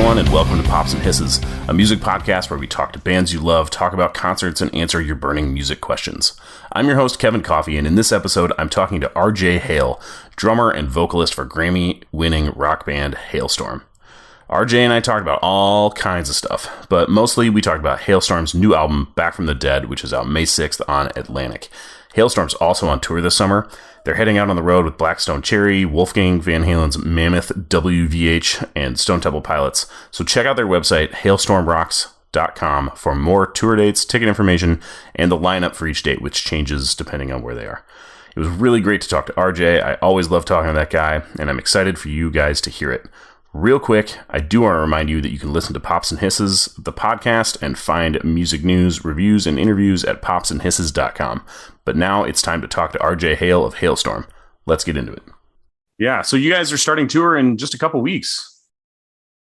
everyone, and welcome to Pops and Hisses, a music podcast where we talk to bands you love, talk about concerts, and answer your burning music questions. I'm your host, Kevin Coffey, and in this episode, I'm talking to RJ Hale, drummer and vocalist for Grammy-winning rock band Halestorm. RJ and I talked about all kinds of stuff, but mostly we talked about Halestorm's new album, Back from the Dead, which is out May 6th on Atlantic. Halestorm's also on tour this summer. They're heading out on the road with Black Stone Cherry, Wolfgang Van Halen's Mammoth WVH, and Stone Temple Pilots. So check out their website, hailstormrocks.com, for more tour dates, ticket information, and the lineup for each date, which changes depending on where they are. It was really great to talk to RJ. I always love talking to that guy, and I'm excited for you guys to hear it. Real quick, I do want to remind you that you can listen to Pops and Hisses, the podcast, and find music news, reviews, and interviews at popsandhisses.com. But now it's time to talk to RJ Hale of Halestorm. Let's get into it. Yeah, so you guys are starting tour in just a couple weeks.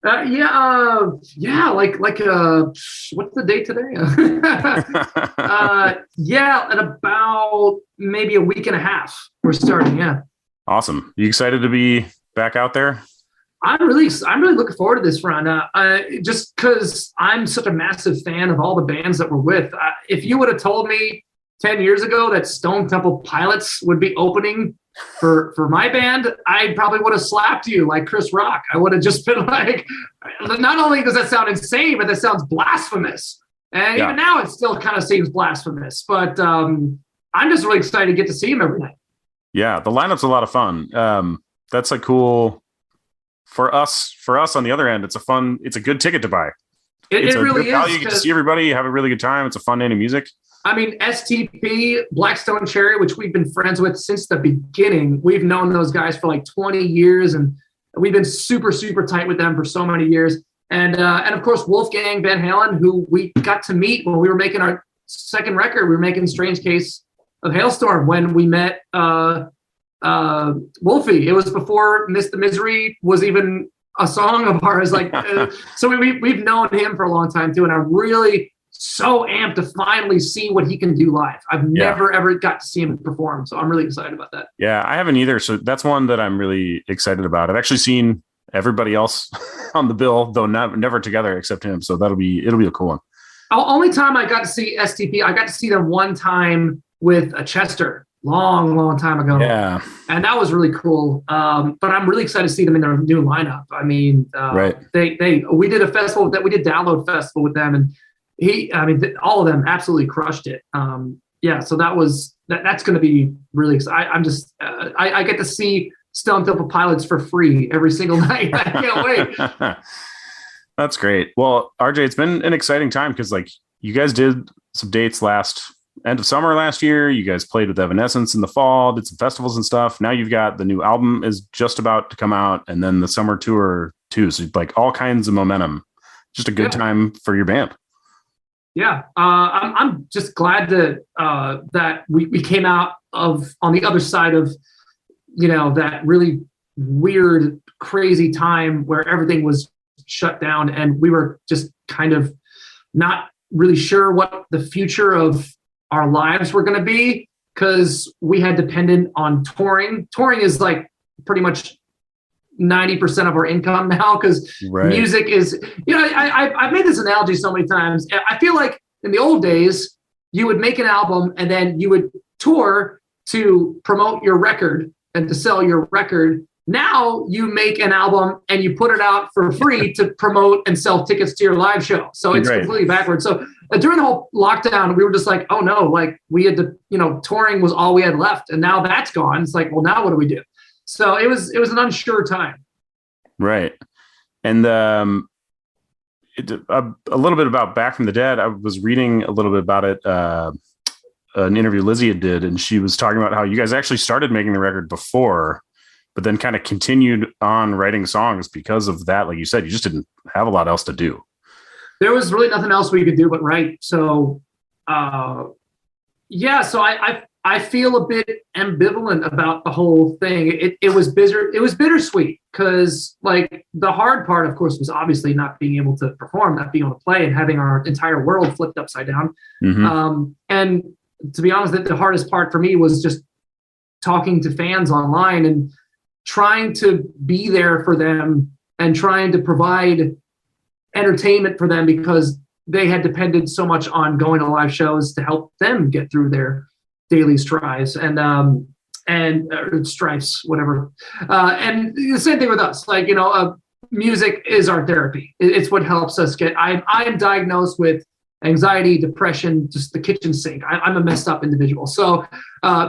Like what's the date today? In about maybe a week and a half, we're starting. Yeah. Awesome. You excited to be back out there? I'm really looking forward to this run. Just because I'm such a massive fan of all the bands that we're with. If you would have told me 10 years ago that Stone Temple Pilots would be opening for my band, I probably would have slapped you like Chris Rock. I would have just been like, not only does that sound insane, but that sounds blasphemous. And even now, it still kind of seems blasphemous. But I'm just really excited to get to see him every night. Yeah, the lineup's a lot of fun. That's a cool. For us on the other end, it's a good ticket to buy. It really is. You get to see everybody, have a really good time. It's a fun day of music. I mean, STP, Black Stone Cherry, which we've been friends with since the beginning. We've known those guys for like 20 years, and we've been super, super tight with them for so many years. And of course, Wolfgang Van Halen, who we got to meet when we were making our second record. We were making Strange Case of Halestorm when we met Wolfie. It was before Miss the Misery was even a song of ours. So we've known him for a long time too, and I'm really so amped to finally see what he can do live. I've never ever got to see him perform, so I'm really excited about that. Yeah, I haven't either, so that's one that I'm really excited about. I've actually seen everybody else on the bill, though never together except him, so it'll be a cool one. Only time I got to see STP, I got to see them one time with a Chester. Long time ago. Yeah. And that was really cool. But I'm really excited to see them in their new lineup. I mean, right. We did a festival we did Download Festival with them, and all of them absolutely crushed it. So that's going to be really exciting. I'm just, I get to see Stone Temple Pilots for free every single night. I can't wait. That's great. Well, RJ, it's been an exciting time because you guys did some dates end of summer last year. You guys played with Evanescence in the fall, did some festivals and stuff. Now you've got the new album is just about to come out, and then the summer tour too. So all kinds of momentum. Just a good time for your band. Yeah. I'm just glad that we came out on the other side of, that really weird, crazy time where everything was shut down and we were just kind of not really sure what the future of our lives were going to be, because we had depended on touring. Touring is pretty much 90% of our income now, because music is, I've made this analogy so many times. I feel like in the old days, you would make an album and then you would tour to promote your record and to sell your record. Now you make an album and you put it out for free to promote and sell tickets to your live show. So it's completely backwards. So during the whole lockdown, we were just like, oh no, we had to, touring was all we had left. And now that's gone. It's like, well, now what do we do? So it was an unsure time. Right. And a little bit about Back from the Dead. I was reading a little bit about it, an interview Lizzie did, and she was talking about how you guys actually started making the record before, but then kind of continued on writing songs because of that. Like you said, you just didn't have a lot else to do. There was really nothing else we could do but write. So, so I feel a bit ambivalent about the whole thing. It was bittersweet because the hard part, of course, was obviously not being able to perform, not being able to play, and having our entire world flipped upside down. Mm-hmm. And to be honest, the hardest part for me was just talking to fans online and trying to be there for them and trying to provide entertainment for them because they had depended so much on going to live shows to help them get through their daily strives and stripes, whatever. And the same thing with us. Like, music is our therapy. It's what helps us get. I am diagnosed with anxiety, depression, just the kitchen sink. I'm a messed up individual. So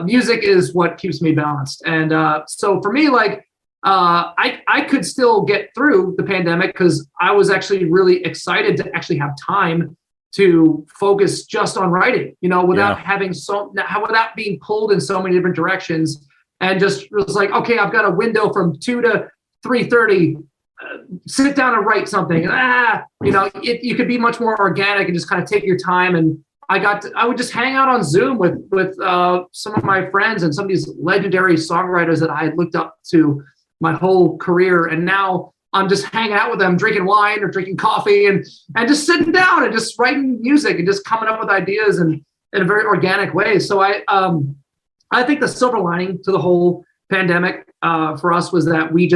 music is what keeps me balanced. And so for me, like, I could still get through the pandemic because I was actually really excited to actually have time to focus just on writing, without without being pulled in so many different directions, and just was like, okay, I've got a window from 2 to 3:30. Sit down and write something. You could be much more organic and just kind of take your time. And I would just hang out on Zoom with some of my friends and some of these legendary songwriters that I had looked up to my whole career. And now I'm just hanging out with them, drinking wine or drinking coffee and just sitting down and just writing music and just coming up with ideas in a very organic way. So I think the silver lining to the whole pandemic for us was that we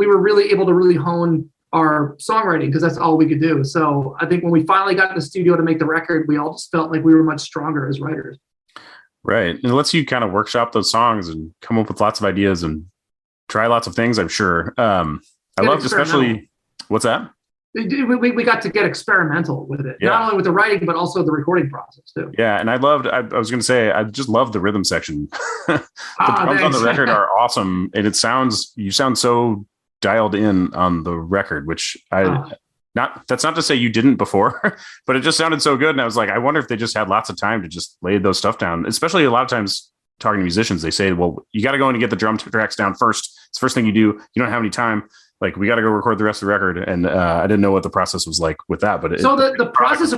were really able to really hone our songwriting because that's all we could do. So I think when we finally got in the studio to make the record, we all just felt like we were much stronger as writers. Right. And it lets you kind of workshop those songs and come up with lots of ideas and try lots of things, I'm sure. I loved especially, what's that? We got to get experimental with it, not only with the writing, but also the recording process too. Yeah. And I was going to say, I just love the rhythm section. The drums on the record are awesome. And you sound so dialed in on the record, which that's not to say you didn't before, but it just sounded so good. And I was like, I wonder if they just had lots of time to just lay those stuff down, especially a lot of times talking to musicians, they say, well, you got to go in and get the drum tracks down first. It's the first thing you do. You don't have any time. Like, we got to go record the rest of the record. And I didn't know what the process was like with that. But the process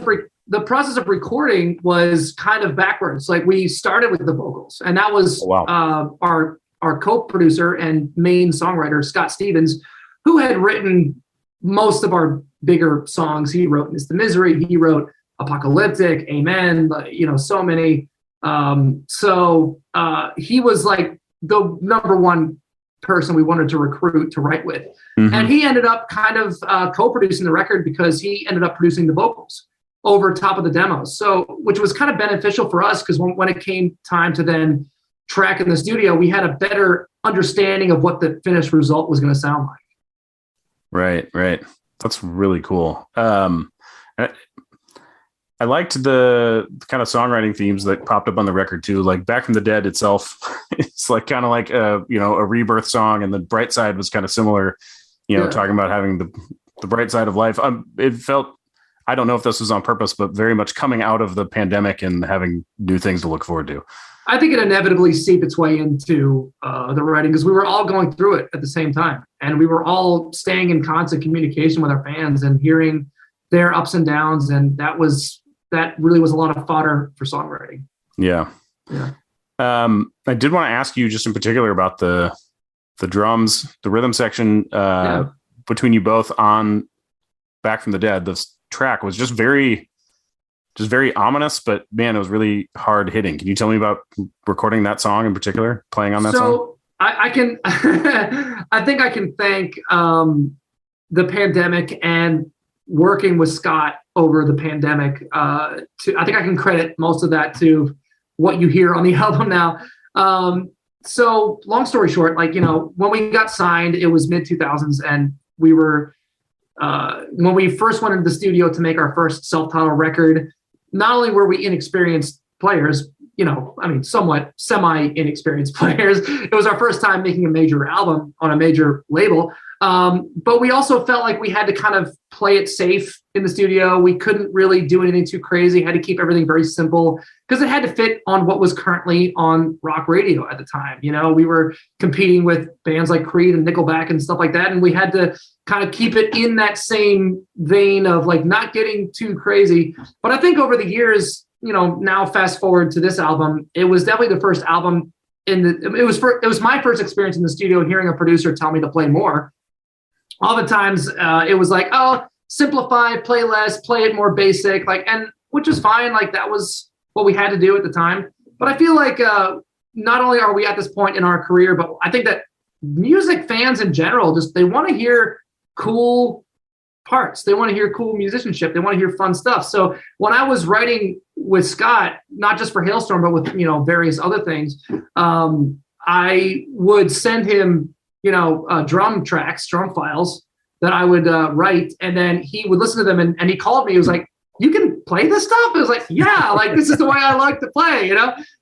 of recording was kind of backwards. Like, we started with the vocals, and that was our co-producer and main songwriter, Scott Stevens, who had written most of our bigger songs. He wrote Miss the Misery. He wrote Apocalyptic, Amen, so many. So he was like the number one person we wanted to recruit to write with. Mm-hmm. And he ended up kind of co-producing the record because he ended up producing the vocals over top of the demos. So, which was kind of beneficial for us because when it came time to then track in the studio, we had a better understanding of what the finished result was going to sound like. Right. That's really cool. I liked the kind of songwriting themes that popped up on the record too. Like Back from the Dead itself, it's like kind of like a rebirth song, and the Bright Side was kind of similar, talking about having the bright side of life. It felt, I don't know if this was on purpose, but very much coming out of the pandemic and having new things to look forward to. I think it inevitably seeped its way into the writing because we were all going through it at the same time, and we were all staying in constant communication with our fans and hearing their ups and downs, and that really was a lot of fodder for songwriting. Yeah. I did want to ask you just in particular about the drums, the rhythm section between you both on Back from the Dead. This track was just very ominous, but man, it was really hard hitting. Can you tell me about recording that song in particular, playing on that song? So I can, I think I can thank the pandemic and working with Scott over the pandemic. I think I can credit most of that to what you hear on the album now. So long story short, when we got signed, it was mid 2000s, and we were, when we first went into the studio to make our first self-titled record, not only were we inexperienced players, somewhat semi-inexperienced players. It was our first time making a major album on a major label. But we also felt like we had to kind of play it safe in the studio. We couldn't really do anything too crazy. Had to keep everything very simple because it had to fit on what was currently on rock radio at the time. We were competing with bands like Creed and Nickelback and stuff like that. And we had to kind of keep it in that same vein of like not getting too crazy. But I think over the years, now fast forward to this album, it was definitely the first album it was my first experience in the studio hearing a producer tell me to play more. All the times it was like, oh, simplify, play less, play it more basic, and which is fine. Like that was what we had to do at the time. But I feel like not only are we at this point in our career, but I think that music fans in general, they want to hear cool, parts. They want to hear cool musicianship. They want to hear fun stuff. So when I was writing with Scott, not just for Halestorm, but with, various other things, I would send him, drum tracks, drum files that I would write. And then he would listen to them and he called me. He was like, you can play this stuff? I was like, yeah, like this is the way I like to play,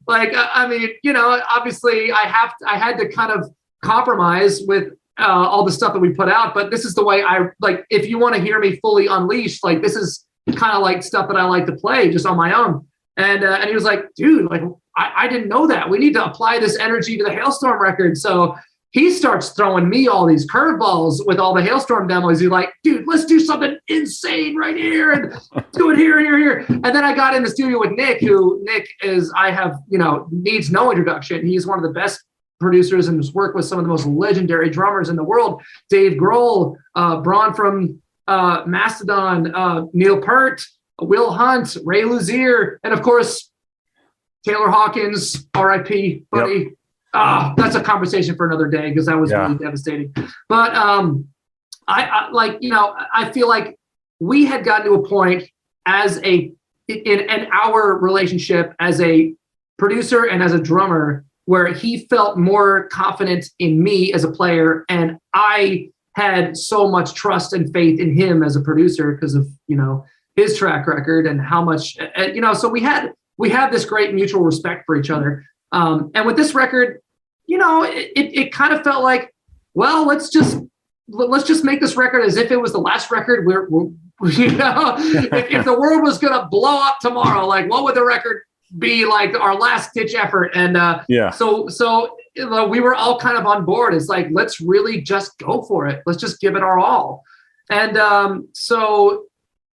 Like, obviously I had to kind of compromise with all the stuff that we put out, but this is the way I like, if you want to hear me fully unleashed, like this is kind of like stuff that I like to play just on my own. And he was like, dude, like I didn't know that. We need to apply this energy to the Halestorm record. So he starts throwing me all these curveballs with all the Halestorm demos. He's like, dude, let's do something insane right here and do it here and here. And then I got in the studio with Nick, needs no introduction. He's one of the best producers and has worked with some of the most legendary drummers in the world. Dave Grohl, Braun from Mastodon, Neil Peart, Will Hunt, Ray Luzier, and of course, Taylor Hawkins, R.I.P. buddy. Yep. That's a conversation for another day because that was really devastating. But I feel like we had gotten to a point in our relationship as a producer and as a drummer where he felt more confident in me as a player, and I had so much trust and faith in him as a producer because of his track record and how much So we had this great mutual respect for each other. And with this record, it kind of felt like, well, let's just make this record as if it was the last record. If the world was going to blow up tomorrow, like what would the record be like? Our last ditch effort. And so we were all kind of on board. It's like, let's really just go for it. Let's just give it our all. And so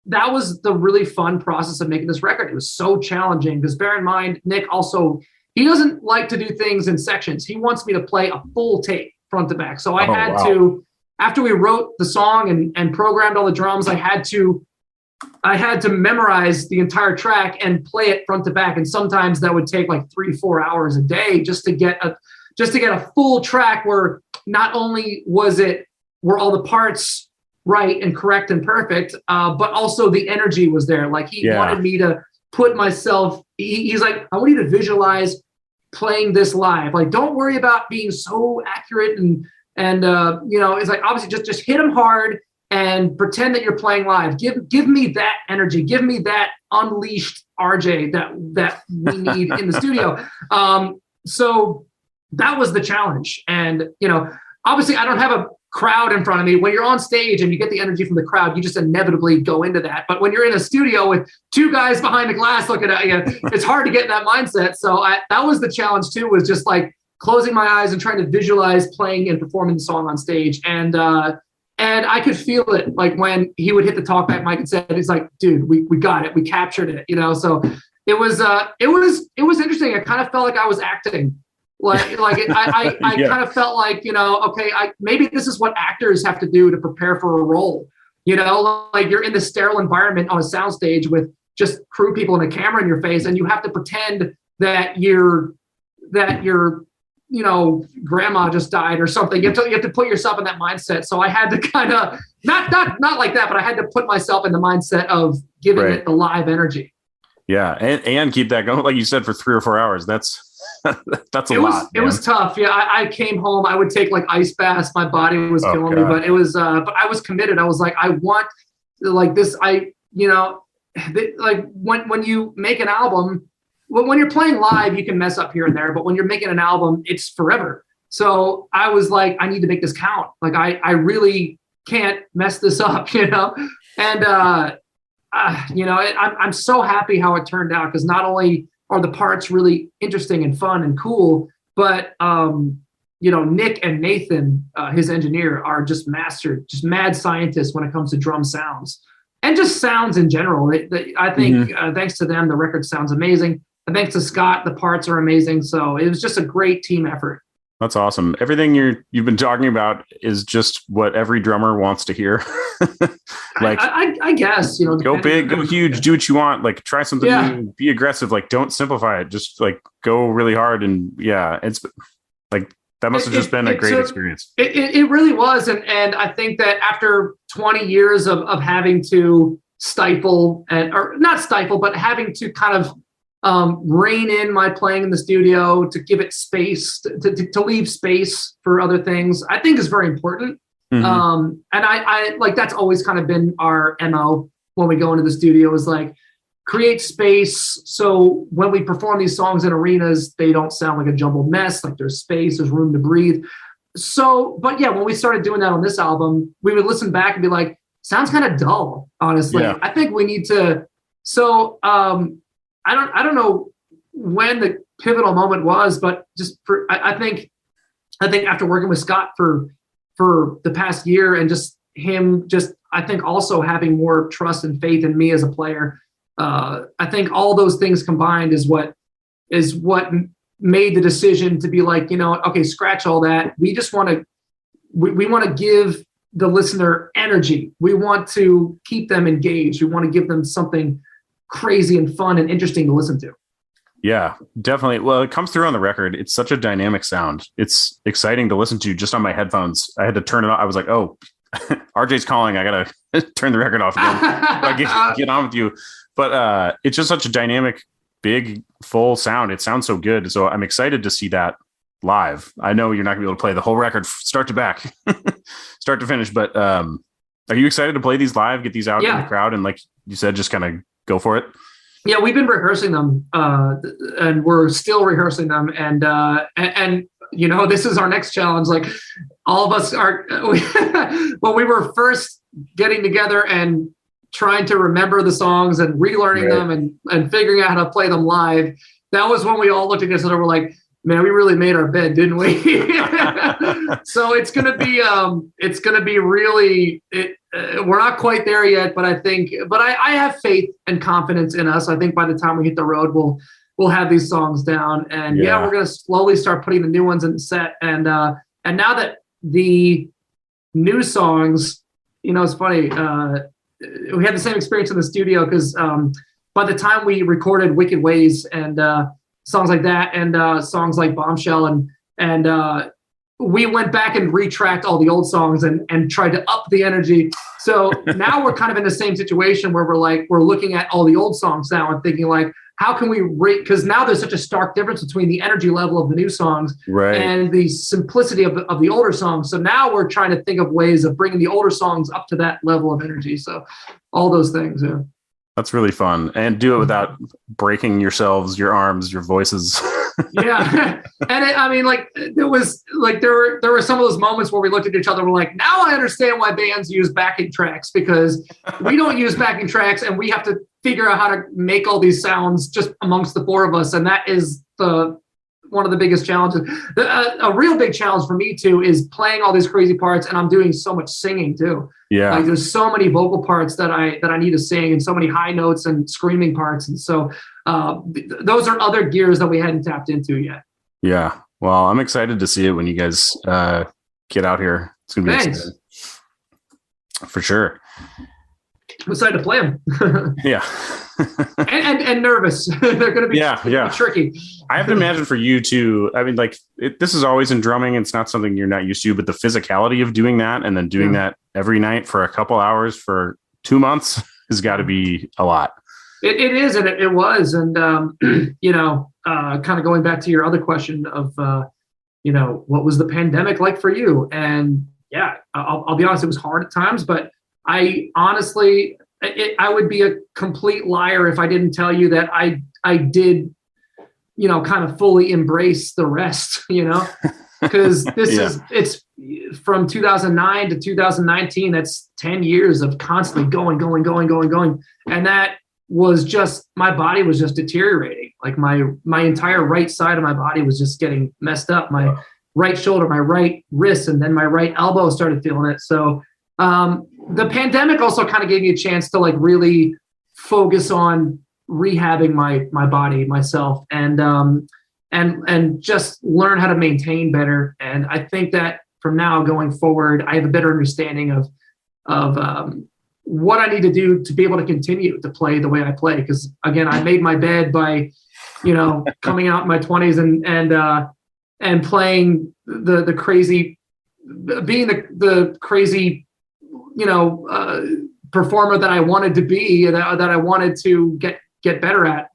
that was the really fun process of making this record. It was so challenging because bear in mind, Nick also, he doesn't like to do things in sections. He wants me to play a full tape front to back. So I had to, after we wrote the song and programmed all the drums, I had to memorize the entire track and play it front to back. And sometimes that would take like 3-4 hours a day just to get a full track where not only were all the parts right and correct and perfect, but also the energy was there. Like he wanted me to put myself, he's like, I want you to visualize playing this live. Like, don't worry about being so accurate and it's like, obviously just hit them hard and pretend that you're playing live. Give me that energy. Give me that unleashed RJ that we need in the studio. So that was the challenge. And, obviously I don't have a crowd in front of me. When you're on stage and you get the energy from the crowd, you just inevitably go into that. But when you're in a studio with two guys behind the glass looking at you, it's hard to get in that mindset. So that was the challenge too, was just like closing my eyes and trying to visualize playing and performing the song on stage. And I could feel it, like when he would hit the talkback mic and say, he's like, dude, we got it. We captured it, So it was interesting. I kind of felt like I was acting. I kind of felt like, okay, maybe this is what actors have to do to prepare for a role. Like you're in this sterile environment on a soundstage with just crew people and a camera in your face, and you have to pretend that your grandma just died or something. You have to put yourself in that mindset. So I had to kind of not like that, but I had to put myself in the mindset of giving it the live energy. Yeah, and keep that going, like you said, for 3 or 4 hours. That's a lot. It was tough. Yeah, I came home. I would take like ice baths. My body was killing me, but it was. But I was committed. I was like, I want like this. Like when you make an album, when you're playing live, you can mess up here and there. But when you're making an album, it's forever. So I was like, I need to make this count. Like I really can't mess this up, And I'm so happy how it turned out, because not only are the parts really interesting and fun and cool, but Nick and Nathan, his engineer, are just mad scientists when it comes to drum sounds and just sounds in general. I think thanks to them, the record sounds amazing. And thanks to Scott, the parts are amazing. So it was just a great team effort. That's awesome. Everything you've been talking about is just what every drummer wants to hear. Like, I guess, go big, go huge, do what you want. Like, try something new, be aggressive. Like, don't simplify it. Just like go really hard. And it's like, that must have just been a great experience. It really was. And I think that after 20 years of having to stifle or not stifle, but having to kind of rein in my playing in the studio, to give it space, to leave space for other things, I think is very important. And I like, that's always kind of been our MO when we go into the studio, is like create space. So when we perform these songs in arenas, they don't sound like a jumbled mess. Like there's space, there's room to breathe. So, but yeah, when we started doing that on this album, we would listen back and be like, sounds kind of dull, honestly. Yeah. I think we need to, so, I don't know when the pivotal moment was, but just I think after working with Scott for the past year, and just him, I think also having more trust and faith in me as a player, I think all those things combined is what made the decision to be like, okay, scratch all that. We just want to, we want to give the listener energy. We want to keep them engaged. We want to give them something crazy and fun and interesting to listen to. Yeah, definitely. Well, it comes through on the record. It's such a dynamic sound. It's exciting to listen to just on my headphones. I had to turn it on. I was like, oh, RJ's calling. I got to turn the record off again. I get on with you. But it's just such a dynamic, big, full sound. It sounds so good. So I'm excited to see that live. I know you're not gonna be able to play the whole record start to back, start to finish. But are you excited to play these live, get these out in the crowd, and like you said, just kind of go for it? Yeah, we've been rehearsing them, and we're still rehearsing them. And this is our next challenge. Like, all of us are, when we were first getting together and trying to remember the songs and relearning them and figuring out how to play them live, that was when we all looked at each other and were like, man, we really made our bed, didn't we? So it's gonna be really. We're not quite there yet, but I have faith and confidence in us. I think by the time we hit the road, we'll have these songs down, and we're gonna slowly start putting the new ones in the set. And now that the new songs, it's funny. We had the same experience in the studio, because by the time we recorded Wicked Ways and songs like that, and songs like Bombshell, and we went back and retracked all the old songs and tried to up the energy. So now we're kind of in the same situation where we're looking at all the old songs now and thinking like, how can we because now there's such a stark difference between the energy level of the new songs and the simplicity of the older songs. So now we're trying to think of ways of bringing the older songs up to that level of energy. So all those things. Yeah. That's really fun, and do it without breaking yourselves, your arms, your voices. Yeah, and there were some of those moments where we looked at each other and we're like, now I understand why bands use backing tracks, because we don't use backing tracks, and we have to figure out how to make all these sounds just amongst the four of us, and that is one of the biggest challenges. A real big challenge for me too is playing all these crazy parts, and I'm doing so much singing too. Yeah, like there's so many vocal parts that I need to sing, and so many high notes and screaming parts, and so those are other gears that we hadn't tapped into yet. Yeah, well, I'm excited to see it when you guys get out here. It's gonna be exciting. For sure. I'm excited to play them. Yeah. and nervous. They're going to be tricky. I have to imagine for you too. I mean, like this is always in drumming. It's not something you're not used to, but the physicality of doing that and then doing that every night for a couple hours for 2 months has got to be a lot. It is, and it was. And, kind of going back to your other question of, what was the pandemic like for you? And yeah, I'll be honest, it was hard at times, but I honestly, I would be a complete liar if I didn't tell you that I did, kind of fully embrace the rest, because it's from 2009 to 2019. That's 10 years of constantly going. And that was just, my body was just deteriorating. Like my entire right side of my body was just getting messed up. My right shoulder, my right wrist, and then my right elbow started feeling it. So, the pandemic also kind of gave me a chance to like really focus on rehabbing my body, myself, and just learn how to maintain better. And I think that from now going forward, I have a better understanding of what I need to do to be able to continue to play the way I play. Because again, I made my bed by, coming out in my 20s and playing the crazy, being the crazy performer that I wanted to be, that I wanted to get better at.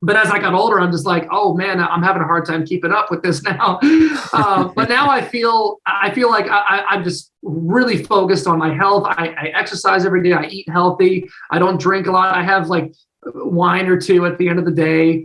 But as I got older, I'm just like, oh man, I'm having a hard time keeping up with this now. But now I feel like I'm just really focused on my health. I exercise every day. I eat healthy. I don't drink a lot. I have like wine or two at the end of the day.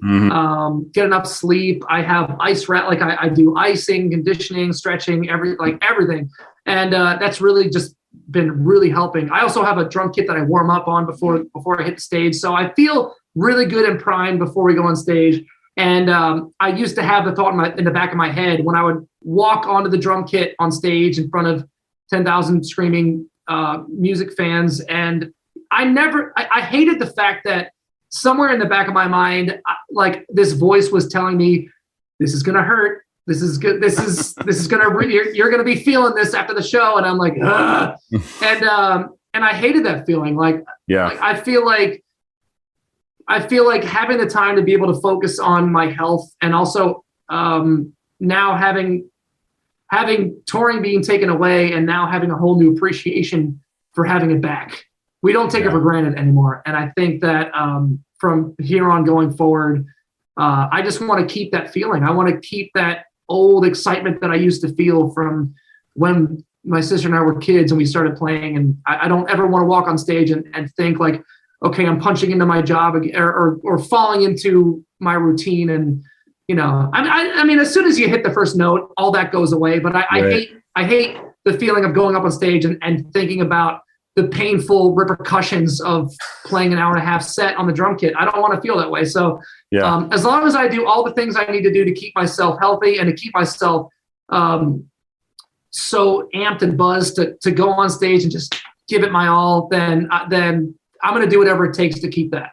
Get enough sleep. I have I do icing, conditioning, stretching, everything. And that's really just been really helping. I also have a drum kit that I warm up on before I hit the stage. So I feel really good and primed before we go on stage. And I used to have the thought in the back of my head when I would walk onto the drum kit on stage in front of 10,000 screaming music fans. And I hated the fact that somewhere in the back of my mind, like this voice was telling me, this is going to hurt. This is good. This is going to, you're going to be feeling this after the show. And I'm like, ugh. And I hated that feeling. Like, I feel like having the time to be able to focus on my health, and also now having touring being taken away, and now having a whole new appreciation for having it back. We don't take it for granted anymore. And I think that from here on going forward, I just want to keep that feeling. I want to keep that old excitement that I used to feel from when my sister and I were kids and we started playing. And I don't ever want to walk on stage and think like, okay, I'm punching into my job or falling into my routine. And, I mean, as soon as you hit the first note, all that goes away. But I hate the feeling of going up on stage and thinking about the painful repercussions of playing an hour and a half set on the drum kit. I don't want to feel that way. So as long as I do all the things I need to do to keep myself healthy and to keep myself so amped and buzzed to go on stage and just give it my all, then I'm going to do whatever it takes to keep that.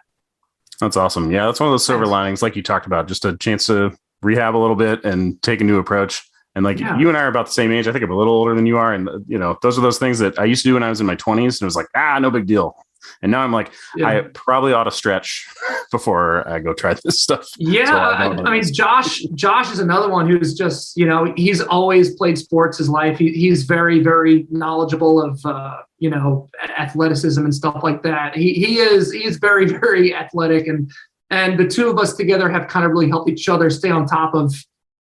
That's awesome. Yeah, that's one of those silver linings, like you talked about, just a chance to rehab a little bit and take a new approach. And you and I are about the same age. I think I'm a little older than you are. And, those are those things that I used to do when I was in my 20s. And it was like, no big deal. And now I'm like, I probably ought to stretch before I go try this stuff. Yeah. So I mean, Josh is another one who's just, he's always played sports his life. He's very, very knowledgeable of, athleticism and stuff like that. He is very, very athletic. And the two of us together have kind of really helped each other stay on top of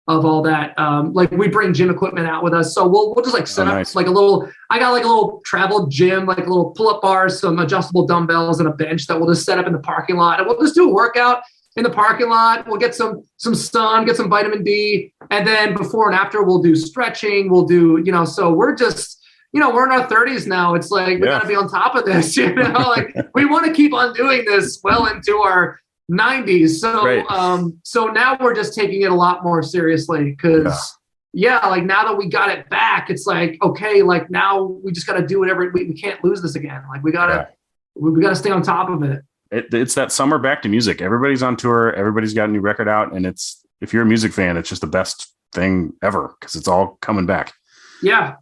all that. Like we bring gym equipment out with us. So we'll just like set up like I got like a little travel gym, like a little pull-up bars, some adjustable dumbbells and a bench that we'll just set up in the parking lot. And we'll just do a workout in the parking lot. We'll get some sun, get some vitamin D. And then before and after we'll do stretching. We'll do, so we're just, we're in our 30s now. It's like, we gotta be on top of this, like we want to keep on doing this well into our 90s. So so now we're just taking it a lot more seriously because like now that we got it back, it's like, okay, like now we just got to do whatever. We can't lose this again. Like we gotta stay on top of it. It's that summer back to music. Everybody's on tour. Everybody's got a new record out. And if you're a music fan, it's just the best thing ever because it's all coming back. Yeah.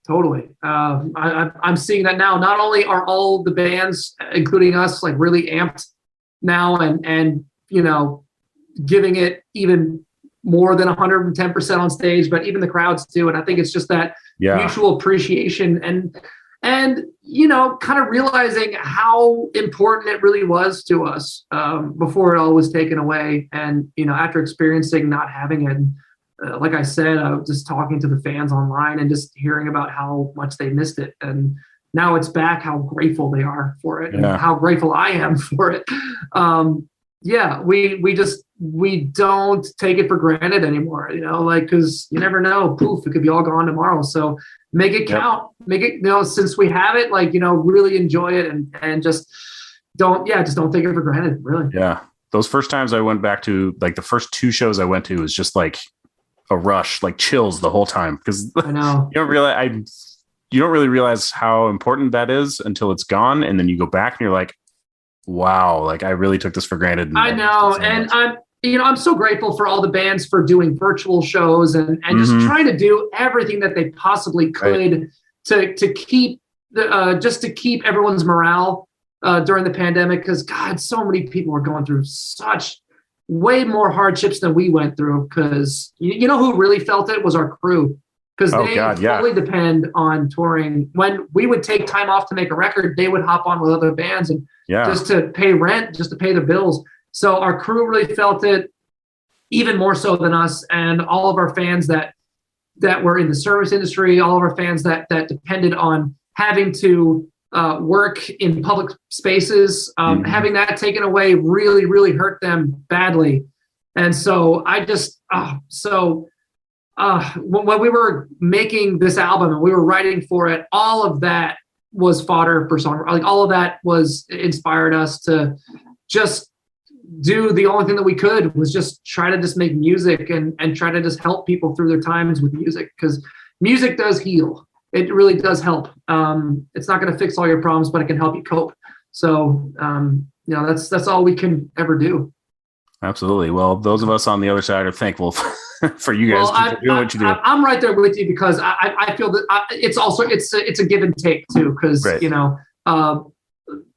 Totally. I'm seeing that now. Not only are all the bands, including us, like really amped now and giving it even more than 110% on stage, but even the crowds too. And I think it's just that mutual appreciation and kind of realizing how important it really was to us before it all was taken away. And, after experiencing not having it, like I said, I was just talking to the fans online and just hearing about how much they missed it. And now it's back, how grateful they are for it and how grateful I am for it. We don't take it for granted anymore, cause you never know, poof, it could be all gone tomorrow. So make it count, make it, since we have it, really enjoy it and just don't take it for granted, really. Yeah. Those first times I went back to the first two shows I went to was just like a rush, like chills the whole time. Cause I know you don't really realize how important that is until it's gone. And then you go back and you're like, wow, like I really took this for granted. I know. And I'm so grateful for all the bands for doing virtual shows and just trying to do everything that they possibly could to keep just to keep everyone's morale during the pandemic. Cause God, so many people were going through such way more hardships than we went through. Cause you know who really felt it was our crew. because they fully depend on touring. When we would take time off to make a record, they would hop on with other bands and just to pay rent, just to pay their bills. So our crew really felt it even more so than us, and all of our fans that were in the service industry, all of our fans that depended on having to work in public spaces, having that taken away really, really hurt them badly. And so I just, when we were making this album and we were writing for it, all of that was fodder for song. Like all of that was inspired us to just do the only thing that we could was just try to just make music and try to just help people through their times with music, because music does heal. It really does help. It's not going to fix all your problems, but it can help you cope. So, that's all we can ever do. Absolutely. Well, those of us on the other side are thankful for you guys for doing what you do. I'm right there with you, because I feel that it's also, it's a give and take too. Cause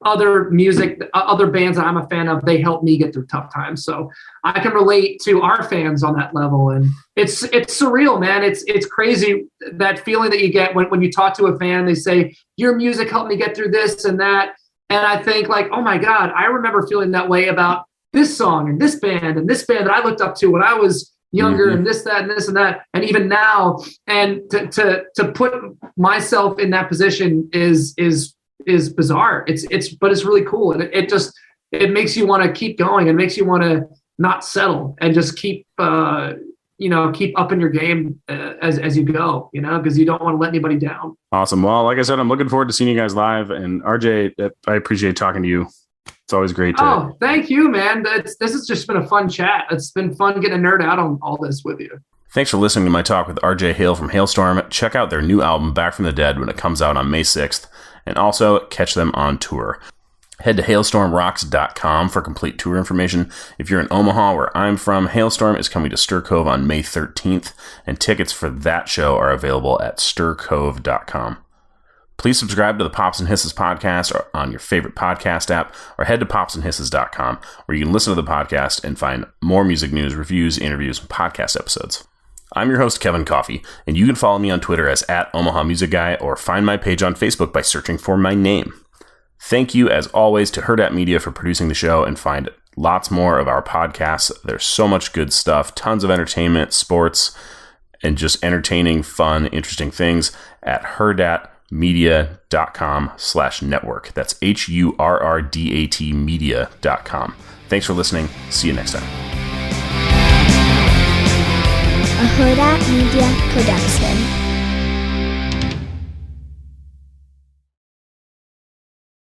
other music, other bands that I'm a fan of, they help me get through tough times. So I can relate to our fans on that level. And it's surreal, man. It's crazy, that feeling that you get when you talk to a fan, they say, your music helped me get through this and that. And I think like, oh my God, I remember feeling that way about this song and this band that I looked up to when I was younger, and this, that, and this and that. And even now, and to put myself in that position is bizarre. But it's really cool. And it makes you want to keep going. It makes you want to not settle and just keep upping your game as you go, because you don't want to let anybody down. Awesome. Well, like I said, I'm looking forward to seeing you guys live, and RJ, I appreciate talking to you. It's always great to... Oh, thank you, man. This has just been a fun chat. It's been fun getting a nerd out on all this with you. Thanks for listening to my talk with RJ Hale from Halestorm. Check out their new album, Back from the Dead, when it comes out on May 6th, and also catch them on tour. Head to hailstormrocks.com for complete tour information. If you're in Omaha, where I'm from, Halestorm is coming to Stir Cove on May 13th, and tickets for that show are available at stircove.com. Please subscribe to the Pops and Hisses podcast or on your favorite podcast app, or head to popsandhisses.com, where you can listen to the podcast and find more music news, reviews, interviews, and podcast episodes. I'm your host, Kevin Coffey, and you can follow me on Twitter as @OmahaMusicGuy, or find my page on Facebook by searching for my name. Thank you, as always, to Herdat Media for producing the show, and find lots more of our podcasts. There's so much good stuff, tons of entertainment, sports, and just entertaining, fun, interesting things at herdatmedia.com/network. That's HURRDAT media.com. Thanks for listening. See you next time. A Herdat Media Production.